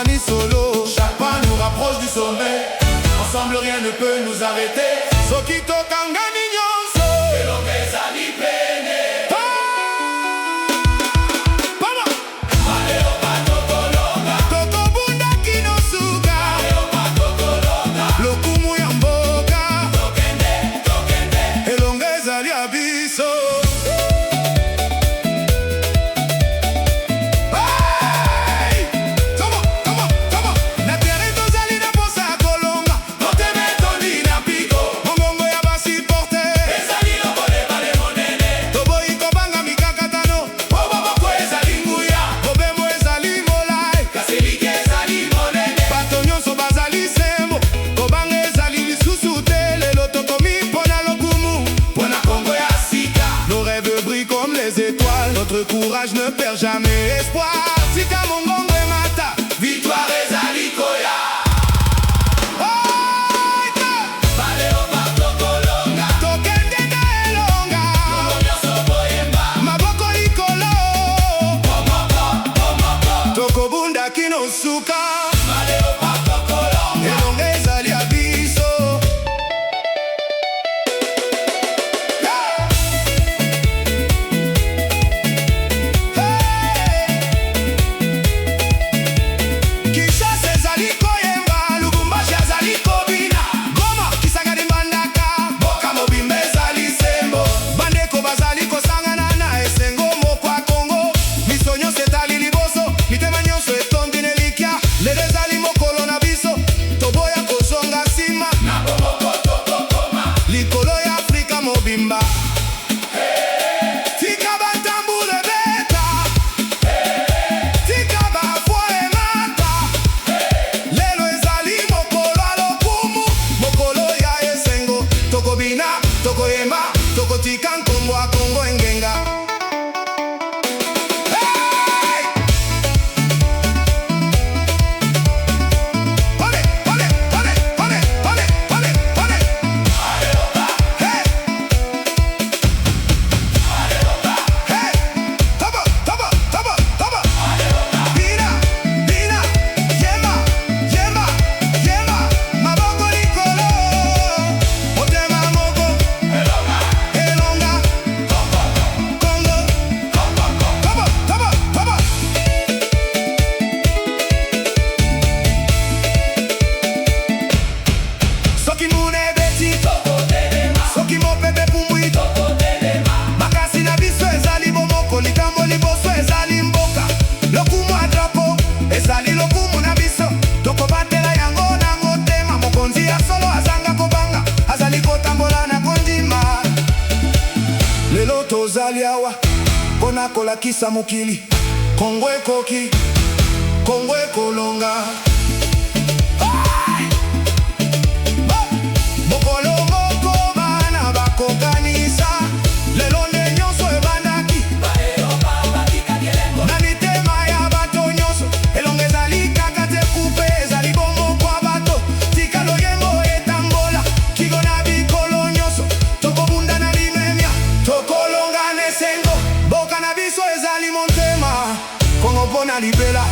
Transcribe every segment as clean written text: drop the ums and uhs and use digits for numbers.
ni solo. Chaque pas nous rapproche du sommet. Ensemble rien ne peut nous arrêter. Soki tokangani nyonso elonga ezali pene. Notre courage ne perd jamais espoir. Tika mongongo mata, victoire ezali koya. Baleo ba tokolonga, tokende na elonga. Nyonso boyemba, maboko likolo. Tokobunda kino suka. Baleo ba tokolonga, elonga ezali abiso. Tozaliawa pona kolakisa mokili. Kongo ekoki, Kongo ekolonga. Mokolo moko bana bakokanisa. Lelo nde nyonso ebandaki. Na mitema ya bato nyonso elonga ezali kaka te kupe. Ezali bongo kwa bato. Tika loyembo etambola. Kigo na bikolo nyonso tokobunda na limemia. Tokolonga nesengo boka na biso ezali montema. Kongo pona libela.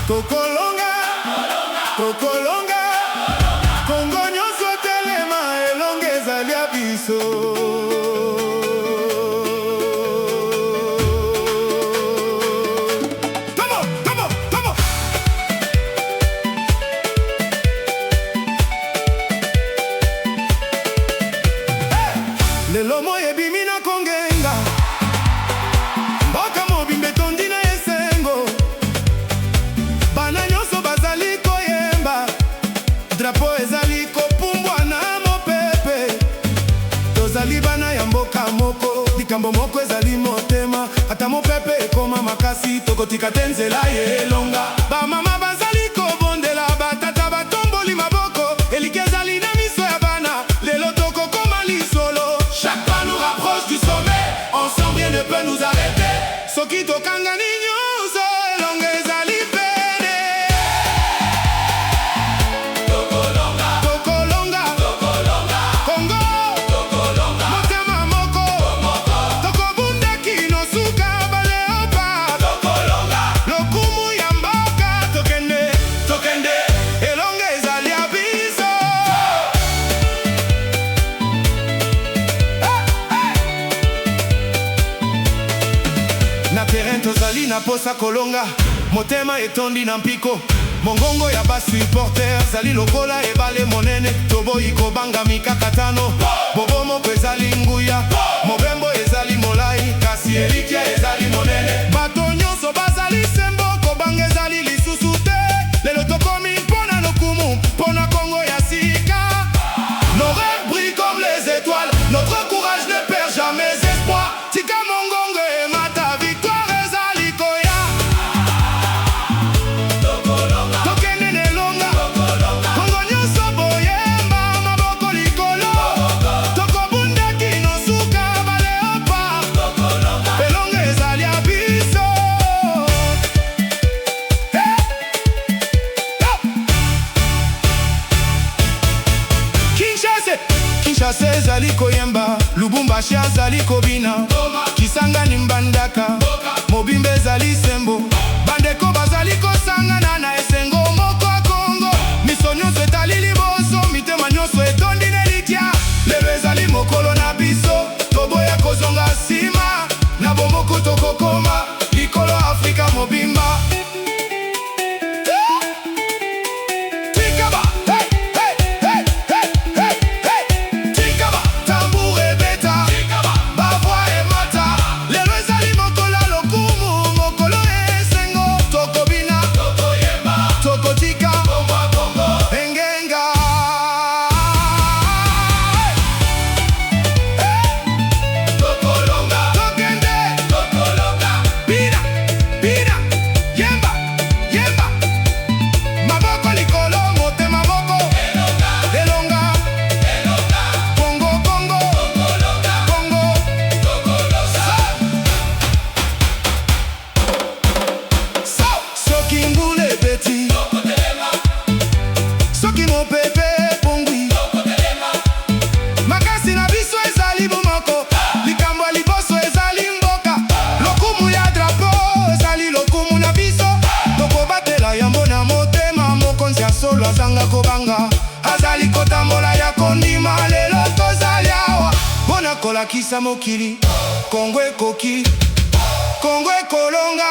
Tokolonga, tokolonga, Kongo nyonso telema elonga ezali abiso. Come on, come on, come on. likambo moko ezali motema, ata mopepe ekoma makasi, tokotika te nzela ye elonga. Bamama bazali kobondela, batata batomboli maboko, eliki ezali na miso ya bana, lelo tokokoma lisolo. Chaque pas nous rapproche du sommet, ensemble rien ne peut nous arrêter. Soki tokangani nyonso, elonga ezali pene. Tokolonga, tokolonga, tokolonga, Congo, tokolonga, motema moko, tokobunda kino suka baleopa, tokolonga, lokumu ya mboka, tokende, tokende, elonga ezali ya biso. Na terrain tozali na posa kolonga, motema etondi na mpiko, mongongo ya basupporter zali lokola ebale monene, toboyi kobanga mikakatano, bobo moko ezali nguya, mobembo ezali molai, kasi elikia ezali monene. Bato nyonso bazali sembo, kobanga ezali lisusu te, lelo tokomi mpona lokumu, mpona Congo ya sika. Nos rêves brillent comme les étoiles, notre courage ne perd jamais espoir. Tika mongongo emata, victoire ezali koya. Tokolonga, tokende nelonga, Congo nyonso boyemba, maboko likolo, tokobunda kino suka baleopa, elonga ezali ya biso. Kinshasa ezali koyemba, Lubumbashi azali kobina, Kisangani mbandaka, mobimba ezali sembo, bandeko bazali kosangana na esengo moko ya Congo. Miso nyonso etali liboso, mitema nyonso etondi nelikia, lelo ezali mokolo na biso, toboya kozonga nsima, na bomoko tokokoma likolo Afrika mobimba. Soki mopepe pongwi, makasi na biso ezali bomoko, likambo ya liboso ezali mboka, lokumu ya drapo ezali lokumu na biso, tokobatela yambo na motema, mokonzi ya solo azanga kobanga, azali kotambola ya kondima, lelo tozali awa mpona kolakisa mokili, Congo ekoki, Congo ekolonga.